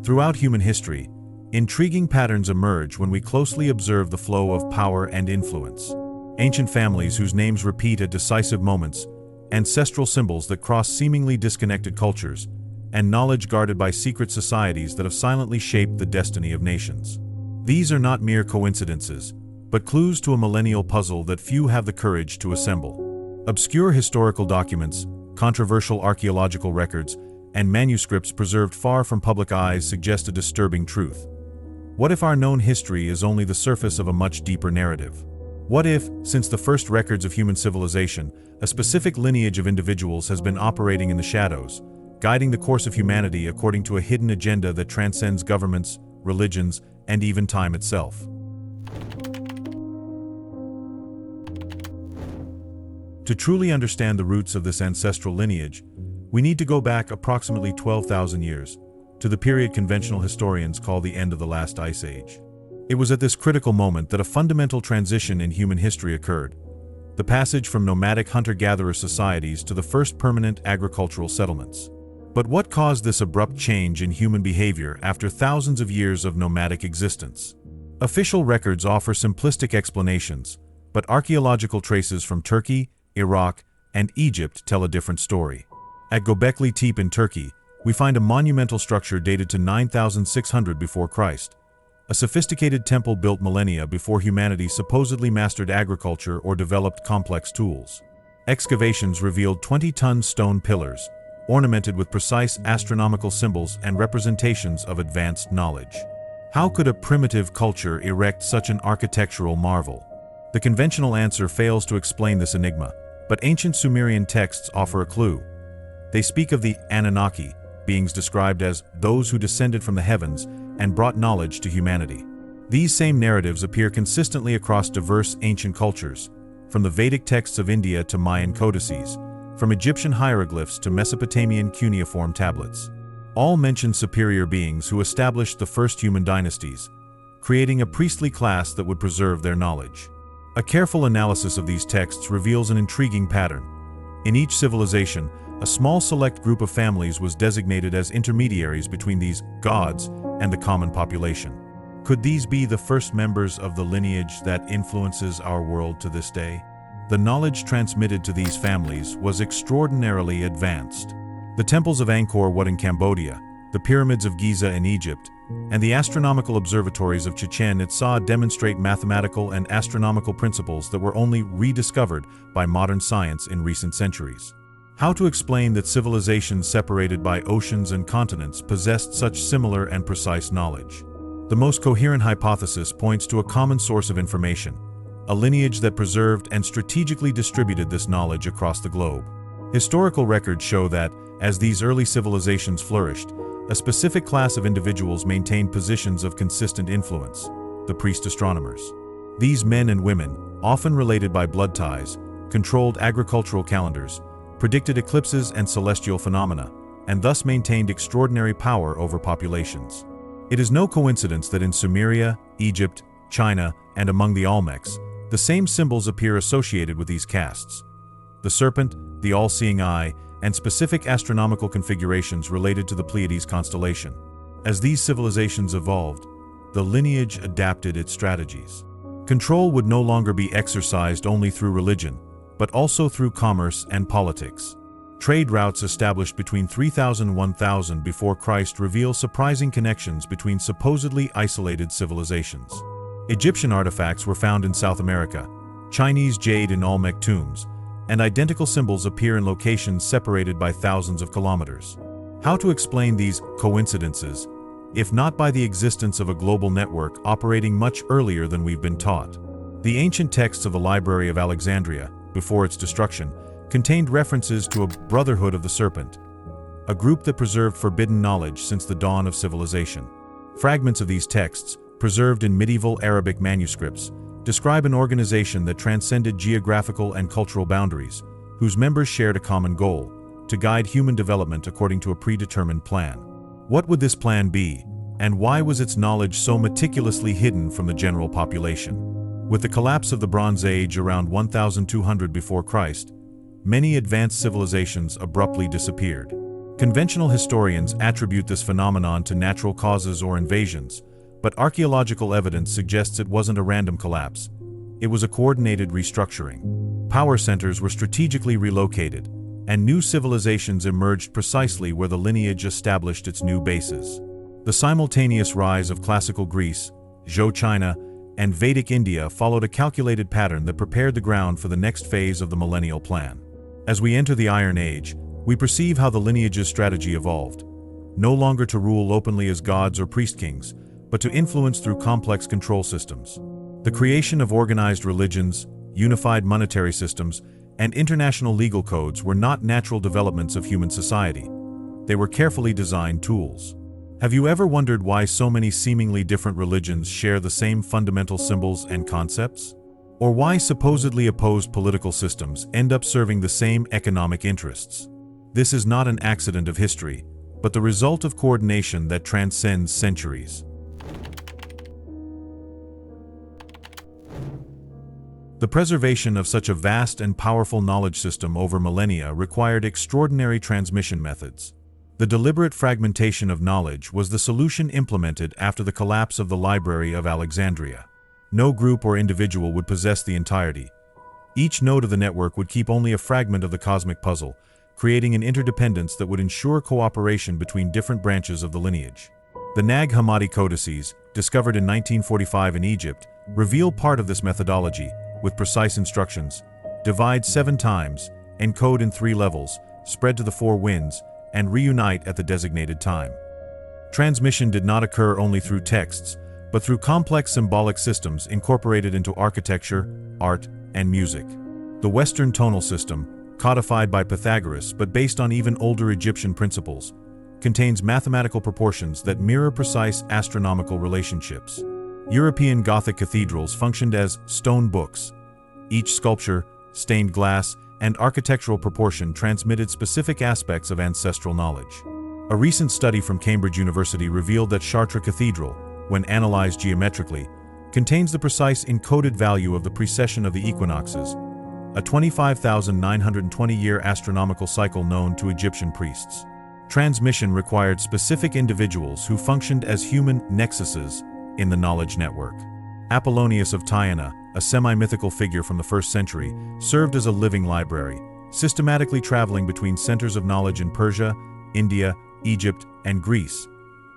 Throughout human history, intriguing patterns emerge when we closely observe the flow of power and influence. Ancient families whose names repeat at decisive moments, ancestral symbols that cross seemingly disconnected cultures, and knowledge guarded by secret societies that have silently shaped the destiny of nations. These are not mere coincidences, but clues to a millennial puzzle that few have the courage to assemble. Obscure historical documents, controversial archaeological records, and manuscripts preserved far from public eyes suggest a disturbing truth. What if our known history is only the surface of a much deeper narrative? What if, since the first records of human civilization, a specific lineage of individuals has been operating in the shadows, guiding the course of humanity according to a hidden agenda that transcends governments, religions, and even time itself? To truly understand the roots of this ancestral lineage, we need to go back approximately 12,000 years, to the period conventional historians call the end of the last ice age. It was at this critical moment that a fundamental transition in human history occurred, the passage from nomadic hunter-gatherer societies to the first permanent agricultural settlements. But what caused this abrupt change in human behavior after thousands of years of nomadic existence? Official records offer simplistic explanations, but archaeological traces from Turkey, Iraq, and Egypt tell a different story. At Göbekli Tepe in Turkey, we find a monumental structure dated to 9600 before Christ, a sophisticated temple built millennia before humanity supposedly mastered agriculture or developed complex tools. Excavations revealed 20-ton stone pillars, ornamented with precise astronomical symbols and representations of advanced knowledge. How could a primitive culture erect such an architectural marvel? The conventional answer fails to explain this enigma, but ancient Sumerian texts offer a clue. They speak of the Anunnaki, beings described as those who descended from the heavens and brought knowledge to humanity. These same narratives appear consistently across diverse ancient cultures, from the Vedic texts of India to Mayan codices, from Egyptian hieroglyphs to Mesopotamian cuneiform tablets. All mention superior beings who established the first human dynasties, creating a priestly class that would preserve their knowledge. A careful analysis of these texts reveals an intriguing pattern. In each civilization, a small select group of families was designated as intermediaries between these gods and the common population. Could these be the first members of the lineage that influences our world to this day? The knowledge transmitted to these families was extraordinarily advanced. The temples of Angkor Wat in Cambodia, the pyramids of Giza in Egypt, and the astronomical observatories of Chichen Itza demonstrate mathematical and astronomical principles that were only rediscovered by modern science in recent centuries. How to explain that civilizations separated by oceans and continents possessed such similar and precise knowledge? The most coherent hypothesis points to a common source of information, a lineage that preserved and strategically distributed this knowledge across the globe. Historical records show that, as these early civilizations flourished, a specific class of individuals maintained positions of consistent influence, the priest astronomers. These men and women, often related by blood ties, controlled agricultural calendars, predicted eclipses and celestial phenomena, and thus maintained extraordinary power over populations. It is no coincidence that in Sumeria, Egypt, China, and among the Olmecs, the same symbols appear associated with these castes: the serpent, the all-seeing eye, and specific astronomical configurations related to the Pleiades constellation. As these civilizations evolved, the lineage adapted its strategies. Control would no longer be exercised only through religion, but also through commerce and politics. Trade routes established between 3000 and 1000 before Christ reveal surprising connections between supposedly isolated civilizations. Egyptian artifacts were found in South America, Chinese jade in Olmec tombs, and identical symbols appear in locations separated by thousands of kilometers. How to explain these coincidences, if not by the existence of a global network operating much earlier than we've been taught? The ancient texts of the Library of Alexandria, before its destruction, contained references to a Brotherhood of the Serpent, a group that preserved forbidden knowledge since the dawn of civilization. Fragments of these texts, preserved in medieval Arabic manuscripts, describe an organization that transcended geographical and cultural boundaries, whose members shared a common goal: to guide human development according to a predetermined plan. What would this plan be, and why was its knowledge so meticulously hidden from the general population? With the collapse of the Bronze Age around 1200 before Christ, many advanced civilizations abruptly disappeared. Conventional historians attribute this phenomenon to natural causes or invasions, but archaeological evidence suggests it wasn't a random collapse. It was a coordinated restructuring. Power centers were strategically relocated, and new civilizations emerged precisely where the lineage established its new bases. The simultaneous rise of classical Greece, Zhou China, and Vedic India followed a calculated pattern that prepared the ground for the next phase of the millennial plan. As we enter the Iron Age, we perceive how the lineage's strategy evolved, no longer to rule openly as gods or priest-kings, but to influence through complex control systems. The creation of organized religions, unified monetary systems, and international legal codes were not natural developments of human society. They were carefully designed tools. Have you ever wondered why so many seemingly different religions share the same fundamental symbols and concepts? Or why supposedly opposed political systems end up serving the same economic interests? This is not an accident of history, but the result of coordination that transcends centuries. The preservation of such a vast and powerful knowledge system over millennia required extraordinary transmission methods. The deliberate fragmentation of knowledge was the solution implemented after the collapse of the Library of Alexandria. No group or individual would possess the entirety. Each node of the network would keep only a fragment of the cosmic puzzle, creating an interdependence that would ensure cooperation between different branches of the lineage. The Nag Hammadi codices, discovered in 1945 in Egypt, reveal part of this methodology, with precise instructions: divide 7 times, encode in 3 levels, spread to the 4 winds, and reunite at the designated time. Transmission did not occur only through texts, but through complex symbolic systems incorporated into architecture, art, and music. The Western tonal system, codified by Pythagoras but based on even older Egyptian principles, contains mathematical proportions that mirror precise astronomical relationships. European Gothic cathedrals functioned as stone books. Each sculpture, stained glass, and architectural proportion transmitted specific aspects of ancestral knowledge. A recent study from Cambridge University revealed that Chartres Cathedral, when analyzed geometrically, contains the precise encoded value of the precession of the equinoxes, a 25,920-year astronomical cycle known to Egyptian priests. Transmission required specific individuals who functioned as human nexuses in the knowledge network. Apollonius of Tyana, a semi-mythical figure from the 1st century, served as a living library, systematically traveling between centers of knowledge in Persia, India, Egypt, and Greece,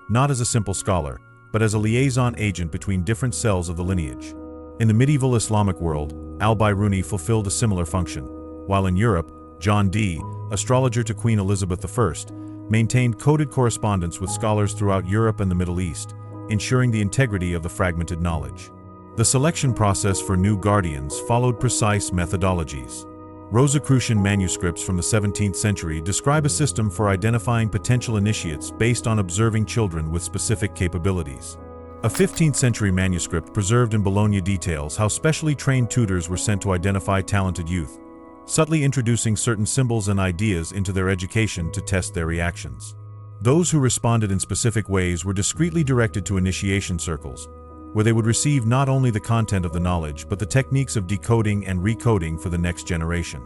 not as a simple scholar, but as a liaison agent between different cells of the lineage. In the medieval Islamic world, al-Biruni fulfilled a similar function, while in Europe, John Dee, astrologer to Queen Elizabeth I, maintained coded correspondence with scholars throughout Europe and the Middle East, ensuring the integrity of the fragmented knowledge. The selection process for new guardians followed precise methodologies. Rosicrucian manuscripts from the 17th century describe a system for identifying potential initiates based on observing children with specific capabilities. A 15th century manuscript preserved in Bologna details how specially trained tutors were sent to identify talented youth, subtly introducing certain symbols and ideas into their education to test their reactions. Those who responded in specific ways were discreetly directed to initiation circles, where they would receive not only the content of the knowledge but the techniques of decoding and recoding for the next generation.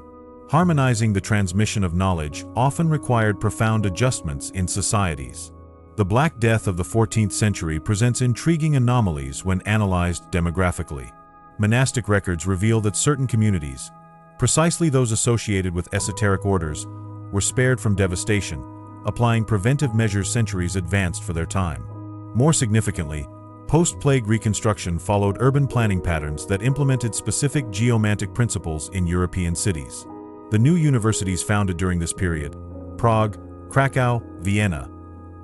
Harmonizing the transmission of knowledge often required profound adjustments in societies. The Black Death of the 14th century presents intriguing anomalies when analyzed demographically. Monastic records reveal that certain communities, precisely those associated with esoteric orders, were spared from devastation, applying preventive measures centuries advanced for their time. More significantly, post-plague reconstruction followed urban planning patterns that implemented specific geomantic principles in European cities. The new universities founded during this period, Prague, Krakow, Vienna,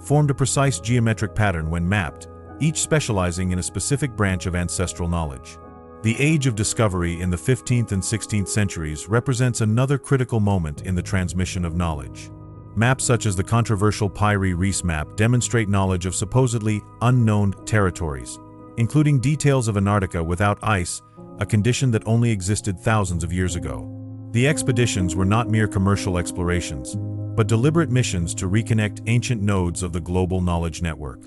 formed a precise geometric pattern when mapped, each specializing in a specific branch of ancestral knowledge. The Age of Discovery in the 15th and 16th centuries represents another critical moment in the transmission of knowledge. Maps such as the controversial Piri-Reis map demonstrate knowledge of supposedly unknown territories, including details of Antarctica without ice, a condition that only existed thousands of years ago. The expeditions were not mere commercial explorations, but deliberate missions to reconnect ancient nodes of the global knowledge network.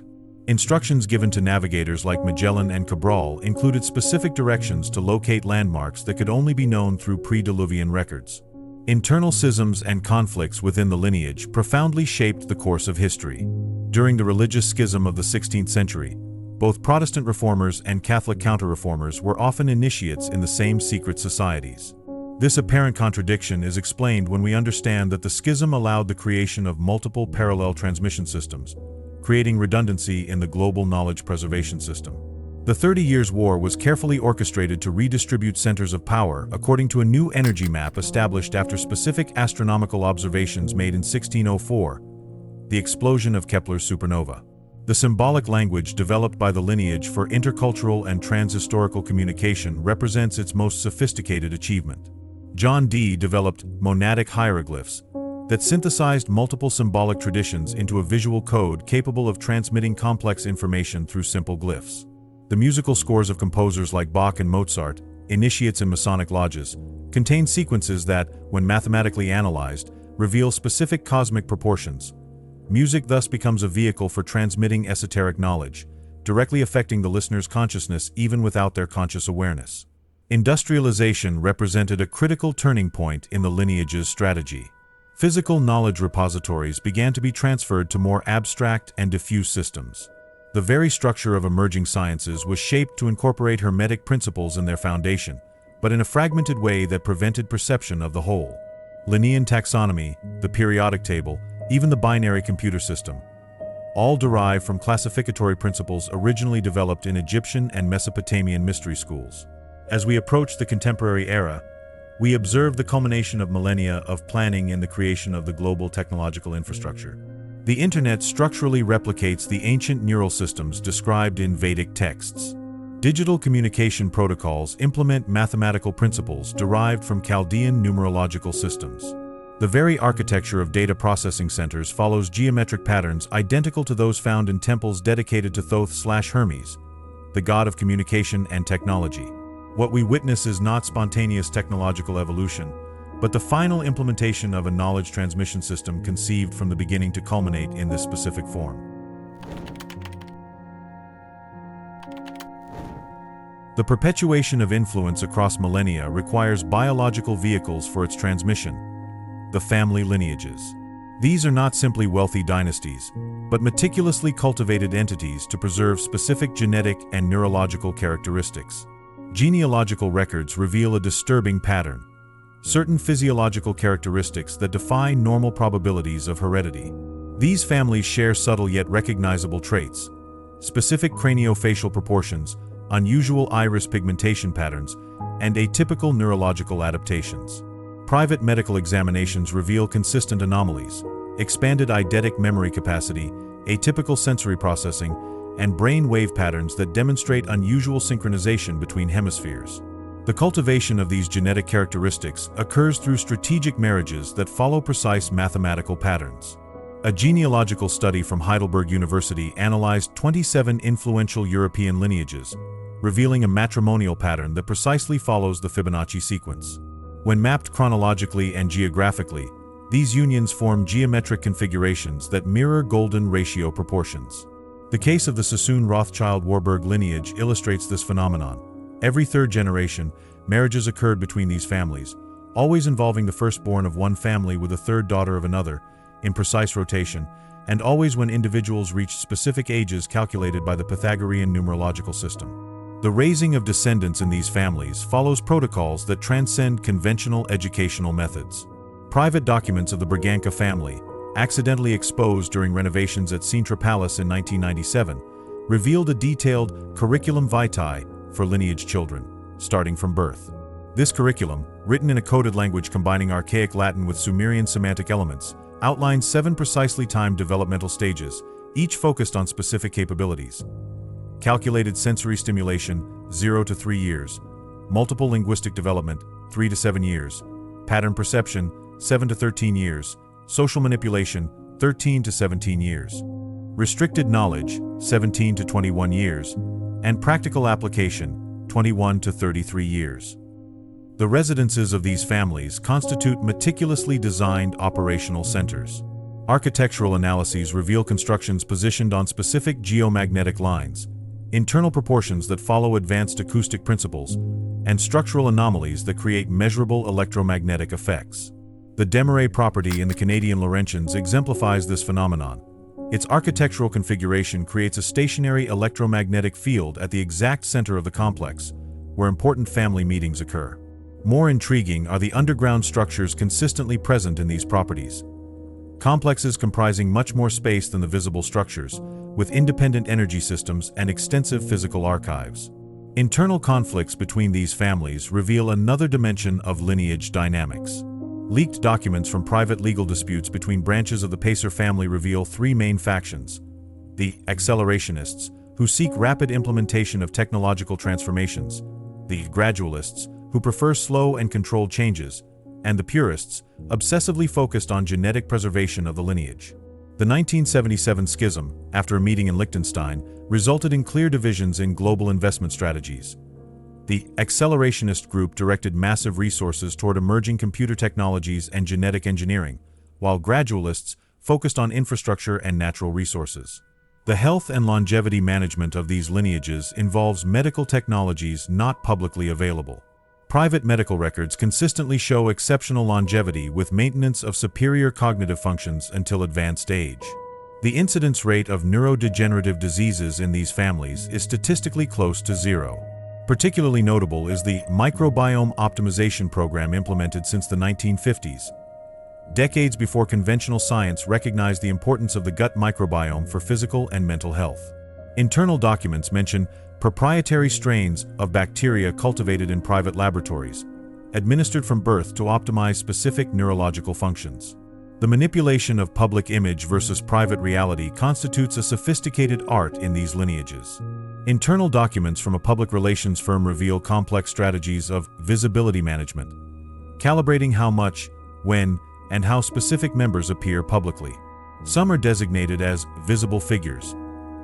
Instructions given to navigators like Magellan and Cabral included specific directions to locate landmarks that could only be known through pre-Diluvian records. Internal schisms and conflicts within the lineage profoundly shaped the course of history. During the religious schism of the 16th century, both Protestant reformers and Catholic counter-reformers were often initiates in the same secret societies. This apparent contradiction is explained when we understand that the schism allowed the creation of multiple parallel transmission systems, creating redundancy in the global knowledge preservation system. The 30 Years' War was carefully orchestrated to redistribute centers of power according to a new energy map established after specific astronomical observations made in 1604, the explosion of Kepler's supernova. The symbolic language developed by the lineage for intercultural and transhistorical communication represents its most sophisticated achievement. John Dee developed monadic hieroglyphs that synthesized multiple symbolic traditions into a visual code capable of transmitting complex information through simple glyphs. The musical scores of composers like Bach and Mozart, initiates in Masonic lodges, contain sequences that, when mathematically analyzed, reveal specific cosmic proportions. Music thus becomes a vehicle for transmitting esoteric knowledge, directly affecting the listener's consciousness even without their conscious awareness. Industrialization represented a critical turning point in the lineage's strategy. Physical knowledge repositories began to be transferred to more abstract and diffuse systems. The very structure of emerging sciences was shaped to incorporate hermetic principles in their foundation, but in a fragmented way that prevented perception of the whole. Linnean taxonomy, the periodic table, even the binary computer system, all derive from classificatory principles originally developed in Egyptian and Mesopotamian mystery schools. As we approach the contemporary era, we observe the culmination of millennia of planning in the creation of the global technological infrastructure. The Internet structurally replicates the ancient neural systems described in Vedic texts. Digital communication protocols implement mathematical principles derived from Chaldean numerological systems. The very architecture of data processing centers follows geometric patterns identical to those found in temples dedicated to Thoth/Hermes, the god of communication and technology. What we witness is not spontaneous technological evolution, but the final implementation of a knowledge transmission system conceived from the beginning to culminate in this specific form. The perpetuation of influence across millennia requires biological vehicles for its transmission, the family lineages. These are not simply wealthy dynasties, but meticulously cultivated entities to preserve specific genetic and neurological characteristics. Genealogical records reveal a disturbing pattern. Certain physiological characteristics that defy normal probabilities of heredity. These families share subtle yet recognizable traits, specific craniofacial proportions, unusual iris pigmentation patterns, and atypical neurological adaptations. Private medical examinations reveal consistent anomalies, expanded eidetic memory capacity, atypical sensory processing, and brain wave patterns that demonstrate unusual synchronization between hemispheres. The cultivation of these genetic characteristics occurs through strategic marriages that follow precise mathematical patterns. A genealogical study from Heidelberg University analyzed 27 influential European lineages, revealing a matrimonial pattern that precisely follows the Fibonacci sequence. When mapped chronologically and geographically, these unions form geometric configurations that mirror golden ratio proportions. The case of the Sassoon-Rothschild-Warburg lineage illustrates this phenomenon. Every third generation, marriages occurred between these families, always involving the firstborn of one family with a third daughter of another, in precise rotation, and always when individuals reached specific ages calculated by the Pythagorean numerological system. The raising of descendants in these families follows protocols that transcend conventional educational methods. Private documents of the Braganca family, accidentally exposed during renovations at Sintra Palace in 1997, revealed a detailed curriculum vitae for lineage children, starting from birth. This curriculum, written in a coded language combining archaic Latin with Sumerian semantic elements, outlines 7 precisely timed developmental stages, each focused on specific capabilities. Calculated sensory stimulation, 0 to 3 years. Multiple linguistic development, 3 to 7 years. Pattern perception, 7 to 13 years. Social manipulation, 13 to 17 years. Restricted knowledge, 17 to 21 years. And practical application, 21 to 33 years. The residences of these families constitute meticulously designed operational centers. Architectural analyses reveal constructions positioned on specific geomagnetic lines, internal proportions that follow advanced acoustic principles, and structural anomalies that create measurable electromagnetic effects. The Desmarais property in the Canadian Laurentians exemplifies this phenomenon. Its architectural configuration creates a stationary electromagnetic field at the exact center of the complex, where important family meetings occur. More intriguing are the underground structures consistently present in these properties. Complexes comprising much more space than the visible structures, with independent energy systems and extensive physical archives. Internal conflicts between these families reveal another dimension of lineage dynamics. Leaked documents from private legal disputes between branches of the Pacer family reveal three main factions: the accelerationists, who seek rapid implementation of technological transformations; the gradualists, who prefer slow and controlled changes; and the purists, obsessively focused on genetic preservation of the lineage. The 1977 schism, after a meeting in Liechtenstein, resulted in clear divisions in global investment strategies. The accelerationist group directed massive resources toward emerging computer technologies and genetic engineering, while gradualists focused on infrastructure and natural resources. The health and longevity management of these lineages involves medical technologies not publicly available. Private medical records consistently show exceptional longevity with maintenance of superior cognitive functions until advanced age. The incidence rate of neurodegenerative diseases in these families is statistically close to zero. Particularly notable is the microbiome optimization program implemented since the 1950s, decades before conventional science recognized the importance of the gut microbiome for physical and mental health. Internal documents mention proprietary strains of bacteria cultivated in private laboratories, administered from birth to optimize specific neurological functions. The manipulation of public image versus private reality constitutes a sophisticated art in these lineages. Internal documents from a public relations firm reveal complex strategies of visibility management, calibrating how much, when, and how specific members appear publicly. Some are designated as visible figures,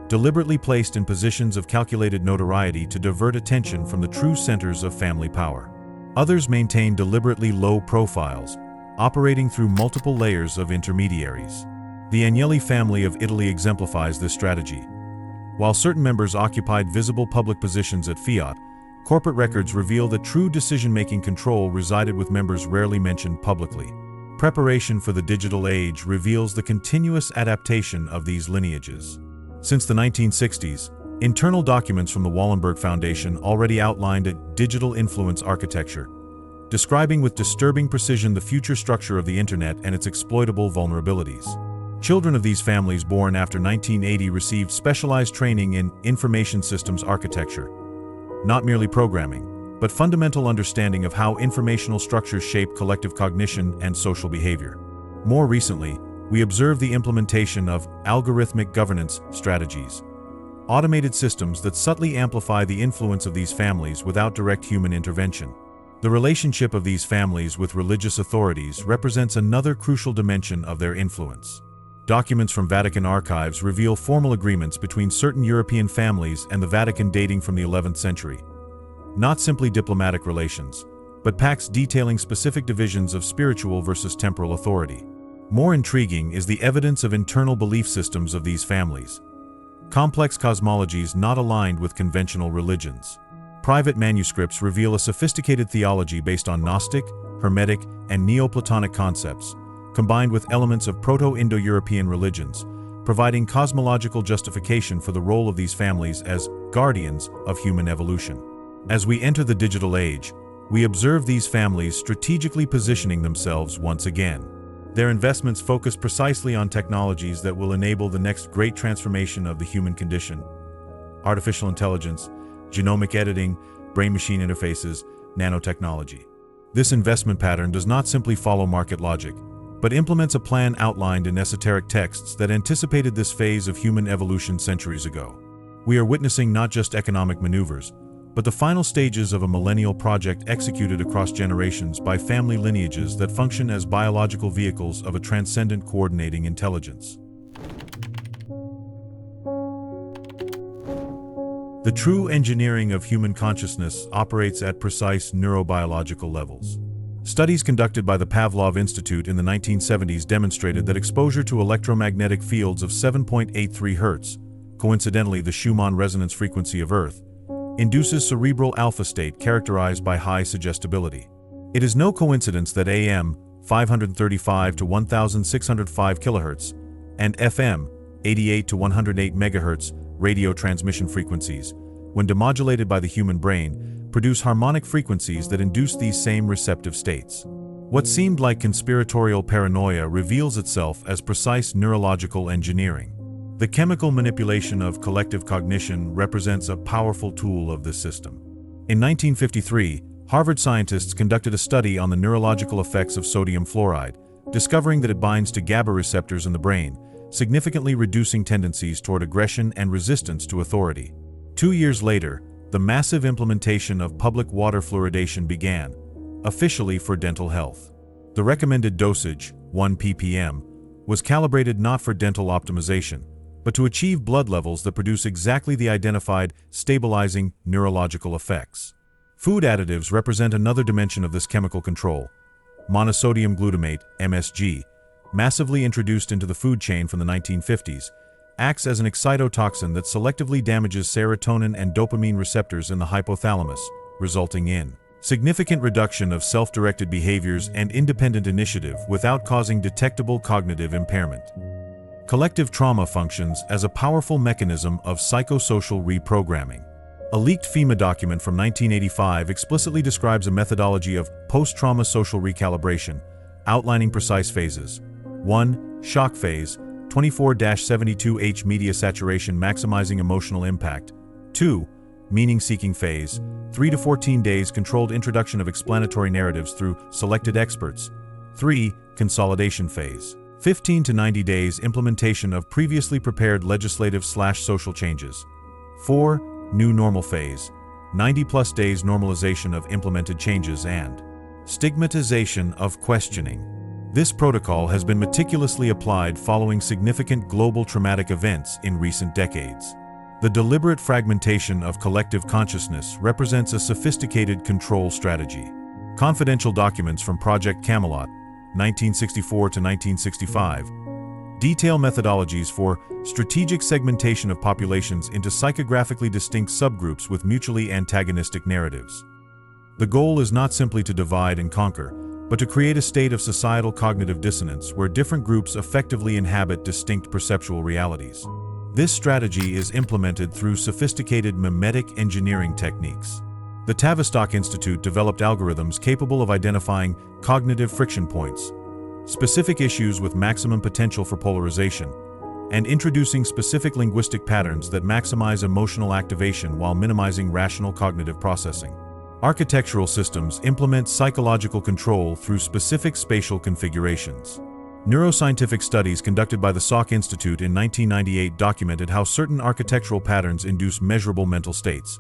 deliberately placed in positions of calculated notoriety to divert attention from the true centers of family power. Others maintain deliberately low profiles, operating through multiple layers of intermediaries. The Agnelli family of Italy exemplifies this strategy. While certain members occupied visible public positions at Fiat, corporate records reveal that true decision-making control resided with members rarely mentioned publicly. Preparation for the digital age reveals the continuous adaptation of these lineages. Since the 1960s, internal documents from the Wallenberg Foundation already outlined a digital influence architecture, describing with disturbing precision the future structure of the Internet and its exploitable vulnerabilities. Children of these families born after 1980 received specialized training in information systems architecture, not merely programming, but fundamental understanding of how informational structures shape collective cognition and social behavior. More recently, we observe the implementation of algorithmic governance strategies, automated systems that subtly amplify the influence of these families without direct human intervention. The relationship of these families with religious authorities represents another crucial dimension of their influence. Documents from Vatican archives reveal formal agreements between certain European families and the Vatican dating from the 11th century. Not simply diplomatic relations, but pacts detailing specific divisions of spiritual versus temporal authority. More intriguing is the evidence of internal belief systems of these families, complex cosmologies not aligned with conventional religions. Private manuscripts reveal a sophisticated theology based on Gnostic, Hermetic, and Neoplatonic concepts, combined with elements of Proto-Indo-European religions, providing cosmological justification for the role of these families as guardians of human evolution. As we enter the digital age, we observe these families strategically positioning themselves once again. Their investments focus precisely on technologies that will enable the next great transformation of the human condition: artificial intelligence, genomic editing, brain-machine interfaces, nanotechnology. This investment pattern does not simply follow market logic, but implements a plan outlined in esoteric texts that anticipated this phase of human evolution centuries ago. We are witnessing not just economic maneuvers, but the final stages of a millennial project executed across generations by family lineages that function as biological vehicles of a transcendent coordinating intelligence. The true engineering of human consciousness operates at precise neurobiological levels. Studies conducted by the Pavlov Institute in the 1970s demonstrated that exposure to electromagnetic fields of 7.83 Hz, coincidentally the Schumann resonance frequency of Earth, induces cerebral alpha state characterized by high suggestibility. It is no coincidence that AM 535 to 1605 kHz, and FM, 88 to 108 MHz radio transmission frequencies, when demodulated by the human brain, produce harmonic frequencies that induce these same receptive states. What seemed like conspiratorial paranoia reveals itself as precise neurological engineering. The chemical manipulation of collective cognition represents a powerful tool of this system. In 1953, Harvard scientists conducted a study on the neurological effects of sodium fluoride, discovering that it binds to GABA receptors in the brain, significantly reducing tendencies toward aggression and resistance to authority. 2 years later, the massive implementation of public water fluoridation began, officially for dental health. The recommended dosage, 1 ppm, was calibrated not for dental optimization, but to achieve blood levels that produce exactly the identified, stabilizing neurological effects. Food additives represent another dimension of this chemical control. Monosodium glutamate, MSG, massively introduced into the food chain from the 1950s, acts as an excitotoxin that selectively damages serotonin and dopamine receptors in the hypothalamus, resulting in significant reduction of self-directed behaviors and independent initiative without causing detectable cognitive impairment. Collective trauma functions as a powerful mechanism of psychosocial reprogramming. A leaked FEMA document from 1985 explicitly describes a methodology of post-trauma social recalibration, outlining precise phases. 1. Shock phase, 24-72H media saturation maximizing emotional impact. 2. Meaning-seeking phase, 3 to 14 days controlled introduction of explanatory narratives through selected experts. 3. Consolidation phase, 15 to 90 days implementation of previously prepared legislative/social changes. 4. New normal phase, 90+ days normalization of implemented changes and stigmatization of questioning. This protocol has been meticulously applied following significant global traumatic events in recent decades. The deliberate fragmentation of collective consciousness represents a sophisticated control strategy. Confidential documents from Project Camelot, 1964 to 1965, detail methodologies for strategic segmentation of populations into psychographically distinct subgroups with mutually antagonistic narratives. The goal is not simply to divide and conquer, but to create a state of societal cognitive dissonance where different groups effectively inhabit distinct perceptual realities. This strategy is implemented through sophisticated mimetic engineering techniques. The Tavistock Institute developed algorithms capable of identifying cognitive friction points, specific issues with maximum potential for polarization, and introducing specific linguistic patterns that maximize emotional activation while minimizing rational cognitive processing. Architectural systems implement psychological control through specific spatial configurations. Neuroscientific studies conducted by the Salk Institute in 1998 documented how certain architectural patterns induce measurable mental states.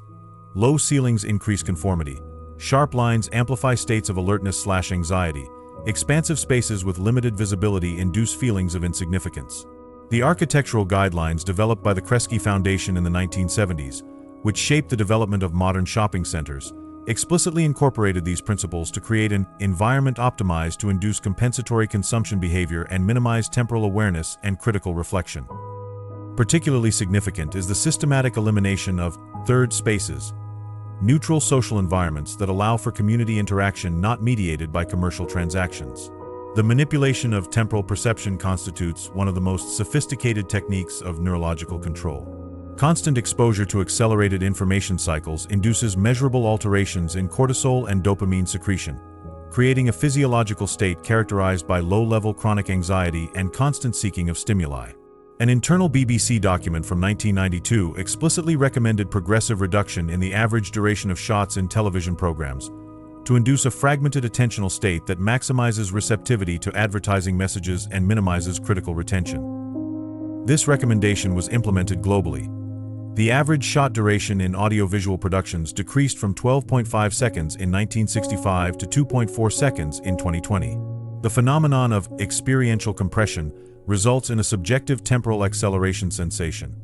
Low ceilings increase conformity. Sharp lines amplify states of alertness/anxiety. Expansive spaces with limited visibility induce feelings of insignificance. The architectural guidelines developed by the Kresge Foundation in the 1970s, which shaped the development of modern shopping centers, explicitly incorporated these principles to create an environment optimized to induce compensatory consumption behavior and minimize temporal awareness and critical reflection. Particularly significant is the systematic elimination of third spaces, neutral social environments that allow for community interaction not mediated by commercial transactions. The manipulation of temporal perception constitutes one of the most sophisticated techniques of neurological control. Constant exposure to accelerated information cycles induces measurable alterations in cortisol and dopamine secretion, creating a physiological state characterized by low-level chronic anxiety and constant seeking of stimuli. An internal BBC document from 1992 explicitly recommended progressive reduction in the average duration of shots in television programs to induce a fragmented attentional state that maximizes receptivity to advertising messages and minimizes critical retention. This recommendation was implemented globally. The average shot duration in audiovisual productions decreased from 12.5 seconds in 1965 to 2.4 seconds in 2020. The phenomenon of experiential compression results in a subjective temporal acceleration sensation.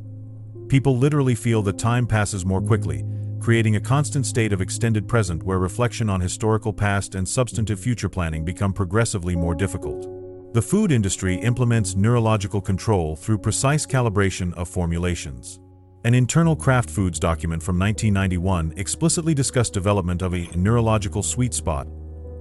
People literally feel that time passes more quickly, creating a constant state of extended present where reflection on historical past and substantive future planning become progressively more difficult. The food industry implements neurological control through precise calibration of formulations. An internal Kraft Foods document from 1991 explicitly discussed development of a neurological sweet spot,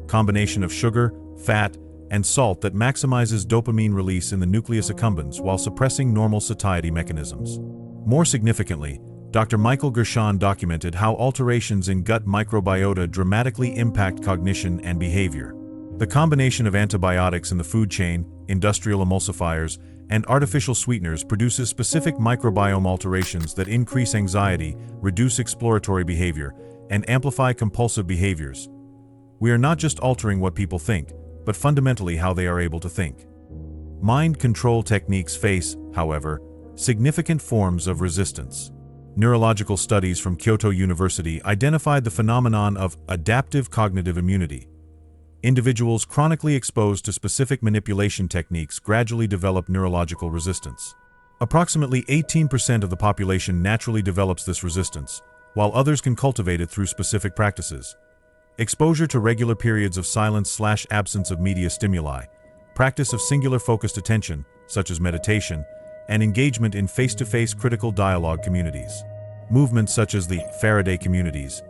combination of sugar, fat, and salt that maximizes dopamine release in the nucleus accumbens while suppressing normal satiety mechanisms. More significantly, Dr. Michael Gershon documented how alterations in gut microbiota dramatically impact cognition and behavior. The combination of antibiotics in the food chain, industrial emulsifiers, and artificial sweeteners produces specific microbiome alterations that increase anxiety, reduce exploratory behavior, and amplify compulsive behaviors. We are not just altering what people think, but fundamentally how they are able to think. Mind control techniques face, however, significant forms of resistance. Neurological studies from Kyoto University identified the phenomenon of adaptive cognitive immunity. Individuals chronically exposed to specific manipulation techniques gradually develop neurological resistance. Approximately 18% of the population naturally develops this resistance, while others can cultivate it through specific practices. Exposure to regular periods of silence/absence of media stimuli, practice of singular focused attention, such as meditation, and engagement in face-to-face critical dialogue communities. Movements such as the Faraday communities,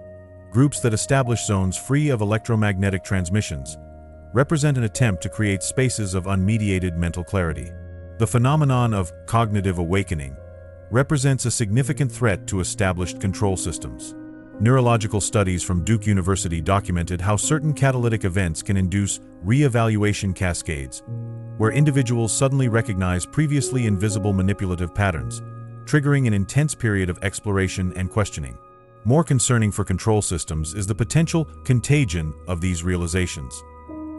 groups that establish zones free of electromagnetic transmissions, represent an attempt to create spaces of unmediated mental clarity. The phenomenon of cognitive awakening represents a significant threat to established control systems. Neurological studies from Duke University documented how certain catalytic events can induce re-evaluation cascades, where individuals suddenly recognize previously invisible manipulative patterns, triggering an intense period of exploration and questioning. More concerning for control systems is the potential contagion of these realizations.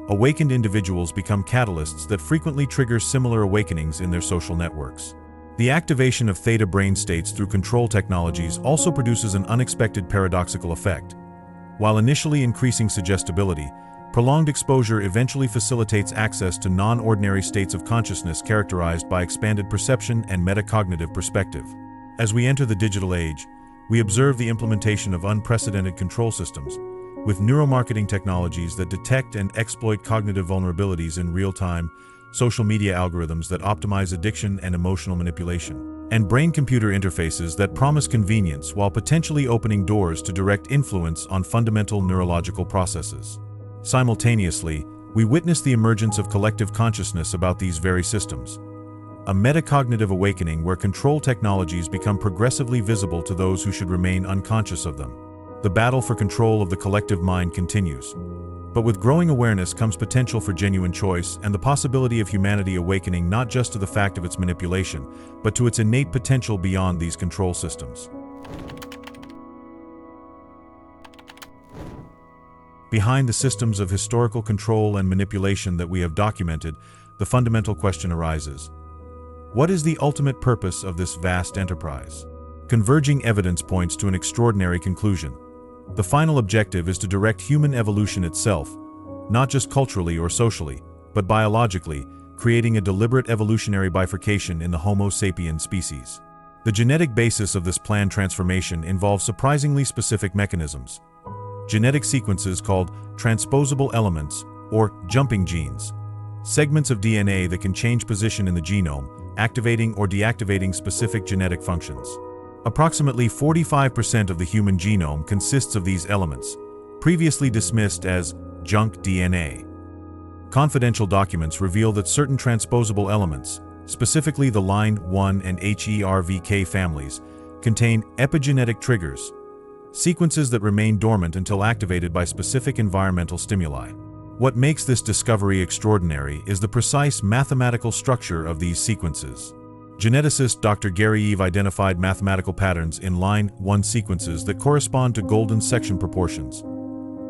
Awakened individuals become catalysts that frequently trigger similar awakenings in their social networks. The activation of theta brain states through control technologies also produces an unexpected paradoxical effect. While initially increasing suggestibility, prolonged exposure eventually facilitates access to non-ordinary states of consciousness characterized by expanded perception and metacognitive perspective. As we enter the digital age, we observe the implementation of unprecedented control systems, with neuromarketing technologies that detect and exploit cognitive vulnerabilities in real time, social media algorithms that optimize addiction and emotional manipulation, and brain-computer interfaces that promise convenience while potentially opening doors to direct influence on fundamental neurological processes. Simultaneously, we witness the emergence of collective consciousness about these very systems. A metacognitive awakening where control technologies become progressively visible to those who should remain unconscious of them. The battle for control of the collective mind continues. But with growing awareness comes potential for genuine choice and the possibility of humanity awakening not just to the fact of its manipulation, but to its innate potential beyond these control systems. Behind the systems of historical control and manipulation that we have documented, the fundamental question arises: what is the ultimate purpose of this vast enterprise? Converging evidence points to an extraordinary conclusion. The final objective is to direct human evolution itself, not just culturally or socially, but biologically, creating a deliberate evolutionary bifurcation in the Homo sapiens species. The genetic basis of this planned transformation involves surprisingly specific mechanisms. Genetic sequences called transposable elements, or jumping genes. Segments of DNA that can change position in the genome, activating or deactivating specific genetic functions. Approximately 45% of the human genome consists of these elements, previously dismissed as junk DNA. Confidential documents reveal that certain transposable elements, specifically the Line 1 and HERVK families, contain epigenetic triggers, sequences that remain dormant until activated by specific environmental stimuli. What makes this discovery extraordinary is the precise mathematical structure of these sequences. Geneticist Dr. Gary Eve identified mathematical patterns in Line 1 sequences that correspond to golden section proportions,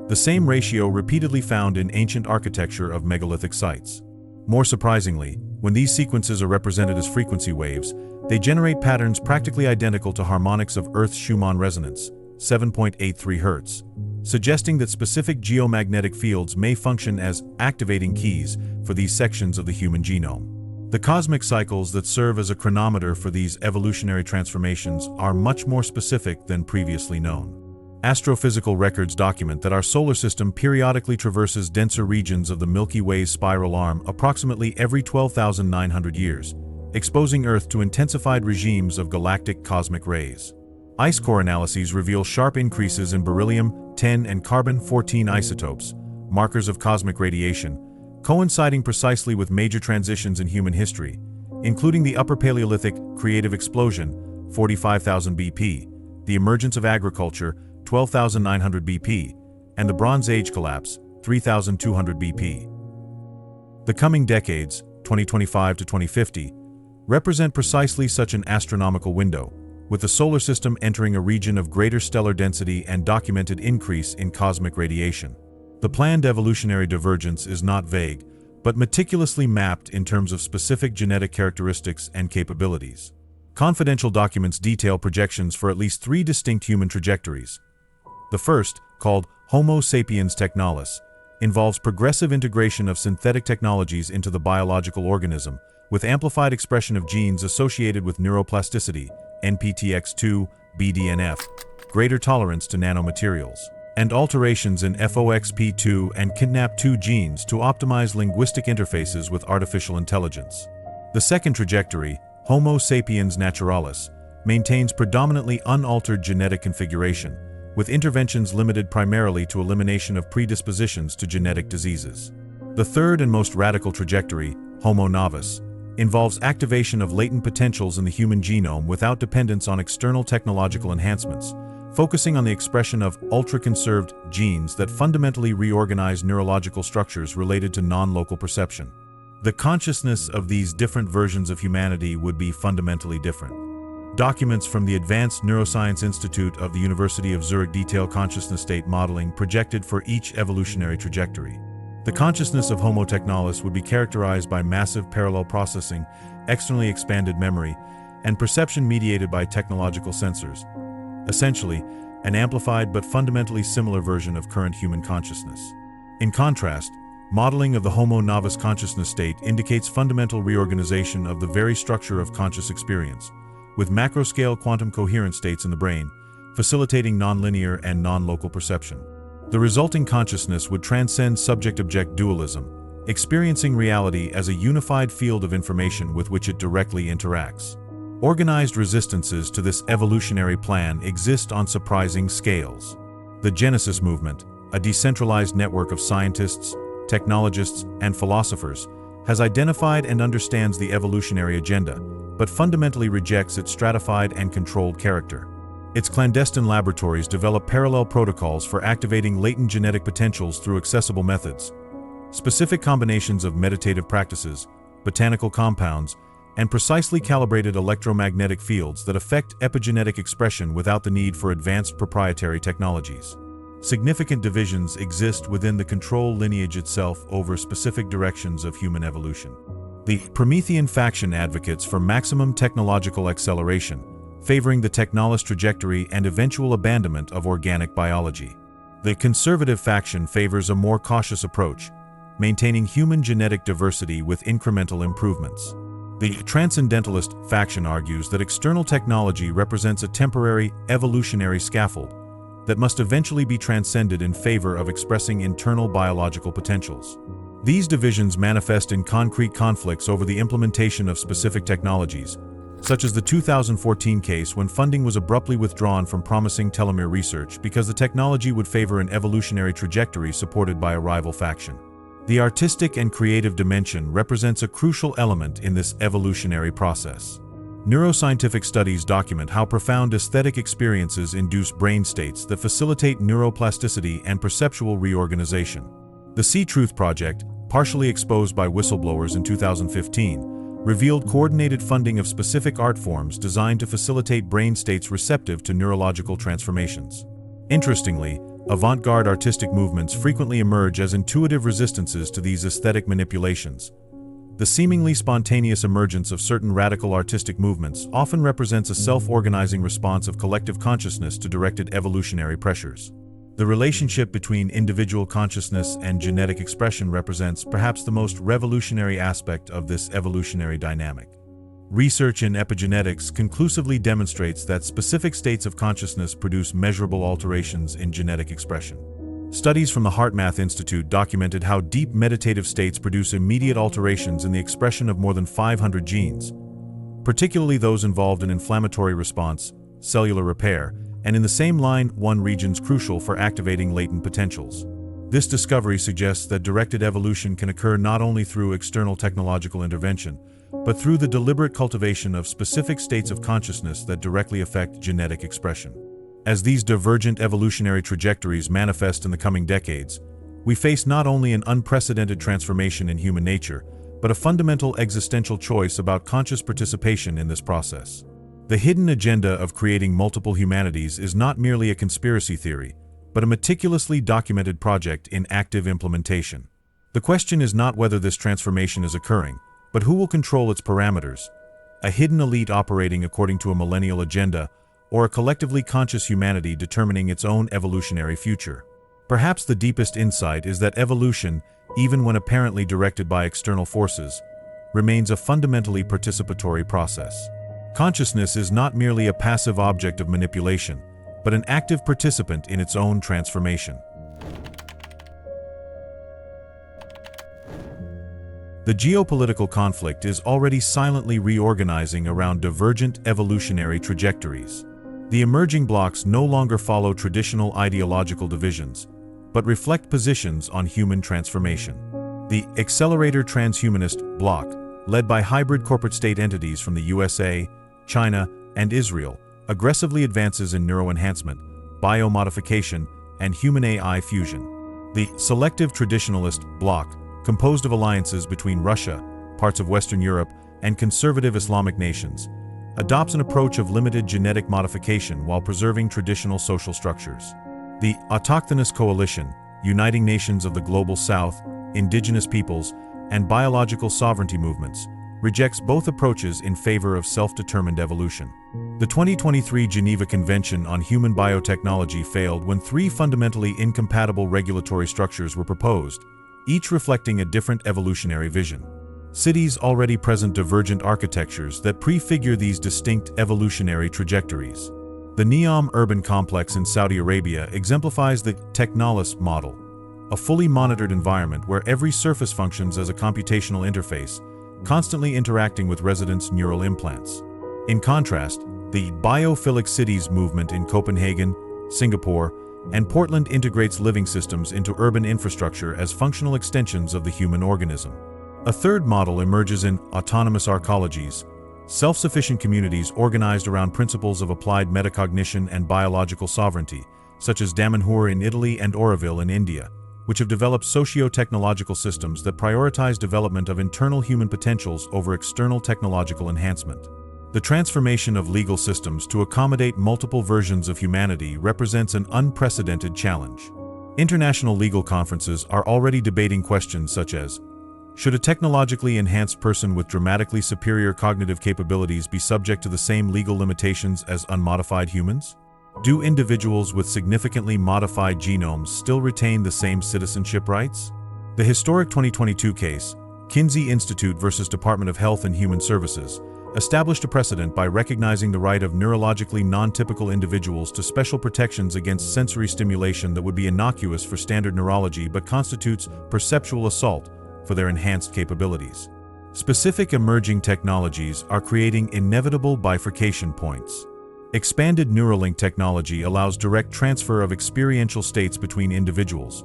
the same ratio repeatedly found in ancient architecture of megalithic sites. More surprisingly, when these sequences are represented as frequency waves, they generate patterns practically identical to harmonics of Earth's Schumann resonance, 7.83 Hz, suggesting that specific geomagnetic fields may function as activating keys for these sections of the human genome. The cosmic cycles that serve as a chronometer for these evolutionary transformations are much more specific than previously known. Astrophysical records document that our solar system periodically traverses denser regions of the Milky Way's spiral arm approximately every 12,900 years, exposing Earth to intensified regimes of galactic cosmic rays. Ice core analyses reveal sharp increases in beryllium-10 and carbon-14 isotopes, markers of cosmic radiation, coinciding precisely with major transitions in human history, including the Upper Paleolithic creative explosion, 45,000 BP, the emergence of agriculture, 12,900 BP, and the Bronze Age collapse, 3,200 BP. The coming decades, 2025 to 2050, represent precisely such an astronomical window, with the solar system entering a region of greater stellar density and documented increase in cosmic radiation. The planned evolutionary divergence is not vague, but meticulously mapped in terms of specific genetic characteristics and capabilities. Confidential documents detail projections for at least 3 distinct human trajectories. The first, called Homo sapiens technalis, involves progressive integration of synthetic technologies into the biological organism, with amplified expression of genes associated with neuroplasticity, NPTX2, BDNF, greater tolerance to nanomaterials, and alterations in FOXP2 and KIDNAP2 genes to optimize linguistic interfaces with artificial intelligence. The second trajectory, Homo sapiens naturalis, maintains predominantly unaltered genetic configuration, with interventions limited primarily to elimination of predispositions to genetic diseases. The third and most radical trajectory, Homo novus, involves activation of latent potentials in the human genome without dependence on external technological enhancements, focusing on the expression of ultra-conserved genes that fundamentally reorganize neurological structures related to non-local perception. The consciousness of these different versions of humanity would be fundamentally different. Documents from the Advanced Neuroscience Institute of the University of Zurich detail consciousness state modeling projected for each evolutionary trajectory. The consciousness of Homo technalis would be characterized by massive parallel processing, externally expanded memory, and perception mediated by technological sensors. Essentially, an amplified but fundamentally similar version of current human consciousness. In contrast, modeling of the Homo novus consciousness state indicates fundamental reorganization of the very structure of conscious experience, with macro-scale quantum coherent states in the brain, facilitating nonlinear and non-local perception. The resulting consciousness would transcend subject-object dualism, experiencing reality as a unified field of information with which it directly interacts. Organized resistances to this evolutionary plan exist on surprising scales. The Genesis movement, a decentralized network of scientists, technologists, and philosophers, has identified and understands the evolutionary agenda, but fundamentally rejects its stratified and controlled character. Its clandestine laboratories develop parallel protocols for activating latent genetic potentials through accessible methods. Specific combinations of meditative practices, botanical compounds, and precisely calibrated electromagnetic fields that affect epigenetic expression without the need for advanced proprietary technologies. Significant divisions exist within the control lineage itself over specific directions of human evolution. The Promethean faction advocates for maximum technological acceleration, favoring the technalis trajectory and eventual abandonment of organic biology. The conservative faction favors a more cautious approach, maintaining human genetic diversity with incremental improvements. The transcendentalist faction argues that external technology represents a temporary, evolutionary scaffold that must eventually be transcended in favor of expressing internal biological potentials. These divisions manifest in concrete conflicts over the implementation of specific technologies, such as the 2014 case when funding was abruptly withdrawn from promising telomere research because the technology would favor an evolutionary trajectory supported by a rival faction. The artistic and creative dimension represents a crucial element in this evolutionary process. Neuroscientific studies document how profound aesthetic experiences induce brain states that facilitate neuroplasticity and perceptual reorganization. The See Truth Project, partially exposed by whistleblowers in 2015, revealed coordinated funding of specific art forms designed to facilitate brain states receptive to neurological transformations. Interestingly, avant-garde artistic movements frequently emerge as intuitive resistances to these aesthetic manipulations. The seemingly spontaneous emergence of certain radical artistic movements often represents a self-organizing response of collective consciousness to directed evolutionary pressures. The relationship between individual consciousness and genetic expression represents perhaps the most revolutionary aspect of this evolutionary dynamic. Research in epigenetics conclusively demonstrates that specific states of consciousness produce measurable alterations in genetic expression. Studies from the HeartMath Institute documented how deep meditative states produce immediate alterations in the expression of more than 500 genes, particularly those involved in inflammatory response, cellular repair, and in the same line, one regions crucial for activating latent potentials. This discovery suggests that directed evolution can occur not only through external technological intervention, but through the deliberate cultivation of specific states of consciousness that directly affect genetic expression. As these divergent evolutionary trajectories manifest in the coming decades, we face not only an unprecedented transformation in human nature, but a fundamental existential choice about conscious participation in this process. The hidden agenda of creating multiple humanities is not merely a conspiracy theory, but a meticulously documented project in active implementation. The question is not whether this transformation is occurring, but who will control its parameters: a hidden elite operating according to a millennial agenda, or a collectively conscious humanity determining its own evolutionary future. Perhaps the deepest insight is that evolution, even when apparently directed by external forces, remains a fundamentally participatory process. Consciousness is not merely a passive object of manipulation, but an active participant in its own transformation. The geopolitical conflict is already silently reorganizing around divergent evolutionary trajectories. The emerging blocs no longer follow traditional ideological divisions, but reflect positions on human transformation. The Accelerator Transhumanist bloc, led by hybrid corporate state entities from the USA, China, and Israel, aggressively advances in neuroenhancement, biomodification, and human-AI fusion. The Selective Traditionalist bloc, composed of alliances between Russia, parts of Western Europe, and conservative Islamic nations, adopts an approach of limited genetic modification while preserving traditional social structures. The Autochthonous Coalition, uniting nations of the Global South, indigenous peoples, and biological sovereignty movements, rejects both approaches in favor of self-determined evolution. The 2023 Geneva Convention on Human Biotechnology failed when three fundamentally incompatible regulatory structures were proposed, each reflecting a different evolutionary vision. Cities already present divergent architectures that prefigure these distinct evolutionary trajectories. The Neom urban complex in Saudi Arabia exemplifies the Technolis model, a fully monitored environment where every surface functions as a computational interface, constantly interacting with residents' neural implants. In contrast, the biophilic cities movement in Copenhagen, Singapore, and Portland integrates living systems into urban infrastructure as functional extensions of the human organism. A third model emerges in autonomous arcologies, self-sufficient communities organized around principles of applied metacognition and biological sovereignty, such as Damanhur in Italy and Oroville in India, which have developed socio-technological systems that prioritize development of internal human potentials over external technological enhancement. The transformation of legal systems to accommodate multiple versions of humanity represents an unprecedented challenge. International legal conferences are already debating questions such as: should a technologically enhanced person with dramatically superior cognitive capabilities be subject to the same legal limitations as unmodified humans? Do individuals with significantly modified genomes still retain the same citizenship rights? The historic 2022 case, Kinsey Institute versus Department of Health and Human Services, established a precedent by recognizing the right of neurologically non-typical individuals to special protections against sensory stimulation that would be innocuous for standard neurology but constitutes perceptual assault for their enhanced capabilities. Specific emerging technologies are creating inevitable bifurcation points. Expanded Neuralink technology allows direct transfer of experiential states between individuals,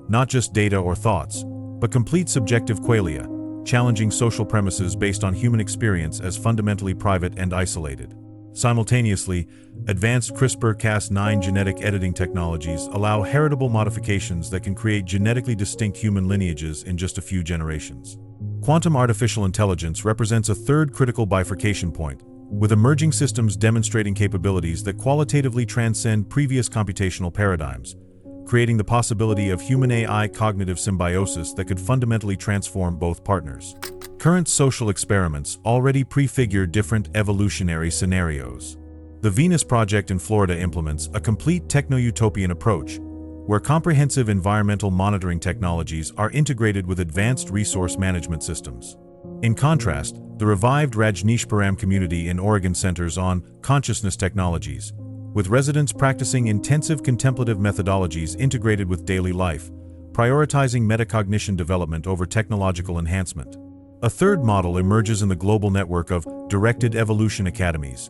not just data or thoughts, but complete subjective qualia, challenging social premises based on human experience as fundamentally private and isolated. Simultaneously, advanced CRISPR-Cas9 genetic editing technologies allow heritable modifications that can create genetically distinct human lineages in just a few generations. Quantum artificial intelligence represents a third critical bifurcation point, with emerging systems demonstrating capabilities that qualitatively transcend previous computational paradigms, creating the possibility of human-AI cognitive symbiosis that could fundamentally transform both partners. Current social experiments already prefigure different evolutionary scenarios. The Venus Project in Florida implements a complete techno-utopian approach, where comprehensive environmental monitoring technologies are integrated with advanced resource management systems. In contrast, the revived Rajneeshpuram community in Oregon centers on consciousness technologies, with residents practicing intensive contemplative methodologies integrated with daily life, prioritizing metacognition development over technological enhancement. A third model emerges in the global network of directed evolution academies,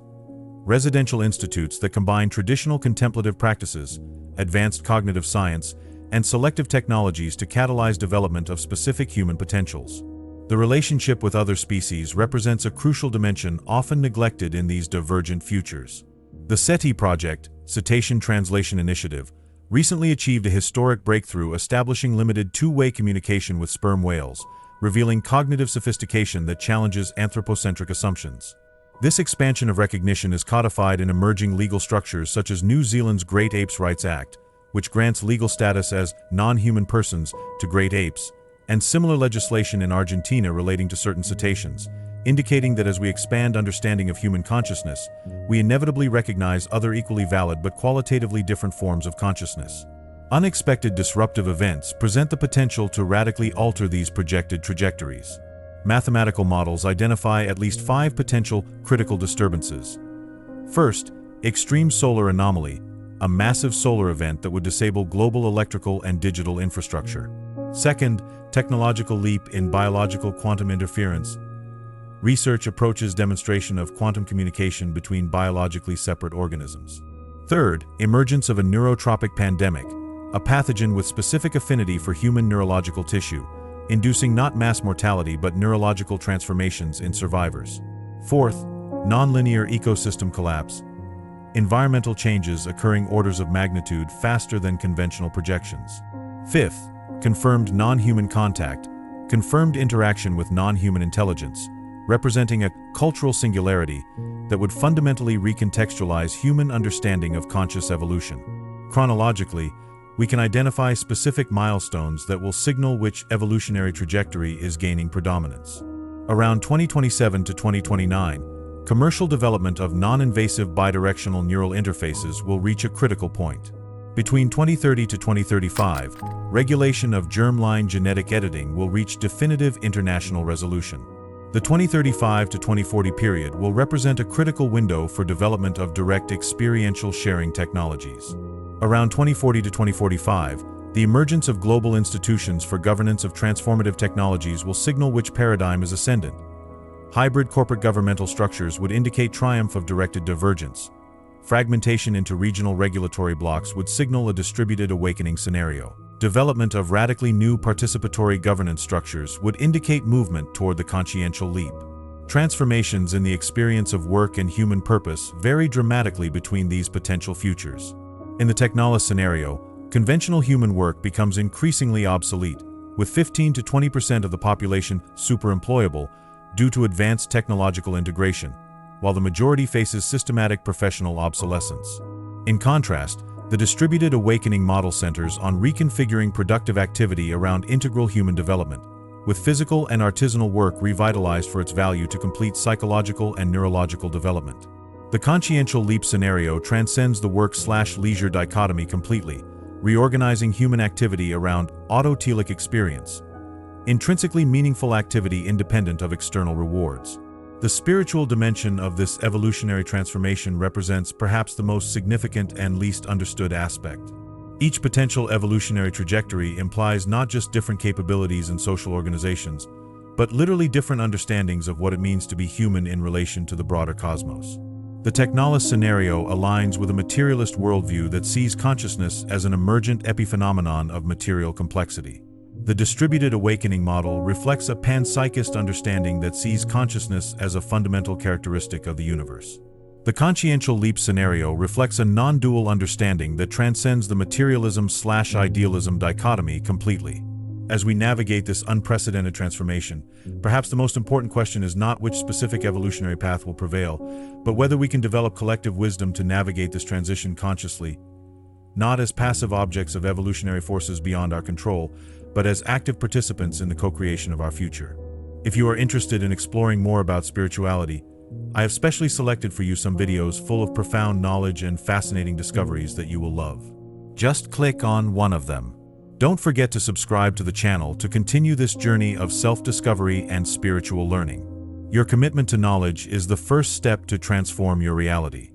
residential institutes that combine traditional contemplative practices, advanced cognitive science, and selective technologies to catalyze development of specific human potentials. The relationship with other species represents a crucial dimension often neglected in these divergent futures. The SETI project, Cetacean Translation Initiative, recently achieved a historic breakthrough establishing limited two-way communication with sperm whales, revealing cognitive sophistication that challenges anthropocentric assumptions. This expansion of recognition is codified in emerging legal structures such as New Zealand's Great Apes Rights Act, which grants legal status as non-human persons to great apes, and similar legislation in Argentina relating to certain cetaceans, indicating that as we expand understanding of human consciousness, we inevitably recognize other equally valid but qualitatively different forms of consciousness. Unexpected disruptive events present the potential to radically alter these projected trajectories. Mathematical models identify at least 5 potential critical disturbances. First, extreme solar anomaly, a massive solar event that would disable global electrical and digital infrastructure. Second, technological leap in biological quantum interference. Research approaches demonstration of quantum communication between biologically separate organisms. Third, emergence of a neurotropic pandemic, a pathogen with specific affinity for human neurological tissue, inducing not mass mortality but neurological transformations in survivors. Fourth, nonlinear ecosystem collapse, environmental changes occurring orders of magnitude faster than conventional projections. Fifth, confirmed non-human contact, confirmed interaction with non-human intelligence, representing a cultural singularity that would fundamentally recontextualize human understanding of conscious evolution. Chronologically, we can identify specific milestones that will signal which evolutionary trajectory is gaining predominance. Around 2027 to 2029, commercial development of non-invasive bidirectional neural interfaces will reach a critical point. Between 2030 to 2035, regulation of germline genetic editing will reach definitive international resolution. The 2035 to 2040 period will represent a critical window for development of direct experiential sharing technologies. Around 2040 to 2045, the emergence of global institutions for governance of transformative technologies will signal which paradigm is ascendant. Hybrid corporate governmental structures would indicate triumph of directed divergence. Fragmentation into regional regulatory blocks would signal a distributed awakening scenario. Development of radically new participatory governance structures would indicate movement toward the consciential leap. Transformations in the experience of work and human purpose vary dramatically between these potential futures. In the Technolis scenario, conventional human work becomes increasingly obsolete, with 15 to 20% of the population superemployable due to advanced technological integration, while the majority faces systematic professional obsolescence. In contrast, the distributed awakening model centers on reconfiguring productive activity around integral human development, with physical and artisanal work revitalized for its value to complete psychological and neurological development. The consciential leap scenario transcends the work/leisure dichotomy completely, reorganizing human activity around autotelic experience, intrinsically meaningful activity independent of external rewards. The spiritual dimension of this evolutionary transformation represents perhaps the most significant and least understood aspect. Each potential evolutionary trajectory implies not just different capabilities in social organizations, but literally different understandings of what it means to be human in relation to the broader cosmos. The Technolis scenario aligns with a materialist worldview that sees consciousness as an emergent epiphenomenon of material complexity. The distributed awakening model reflects a panpsychist understanding that sees consciousness as a fundamental characteristic of the universe. The consciential leap scenario reflects a non-dual understanding that transcends the materialism/idealism dichotomy completely. As we navigate this unprecedented transformation, perhaps the most important question is not which specific evolutionary path will prevail, but whether we can develop collective wisdom to navigate this transition consciously, not as passive objects of evolutionary forces beyond our control, but as active participants in the co-creation of our future. If you are interested in exploring more about spirituality, I have specially selected for you some videos full of profound knowledge and fascinating discoveries that you will love. Just click on one of them. Don't forget to subscribe to the channel to continue this journey of self-discovery and spiritual learning. Your commitment to knowledge is the first step to transform your reality.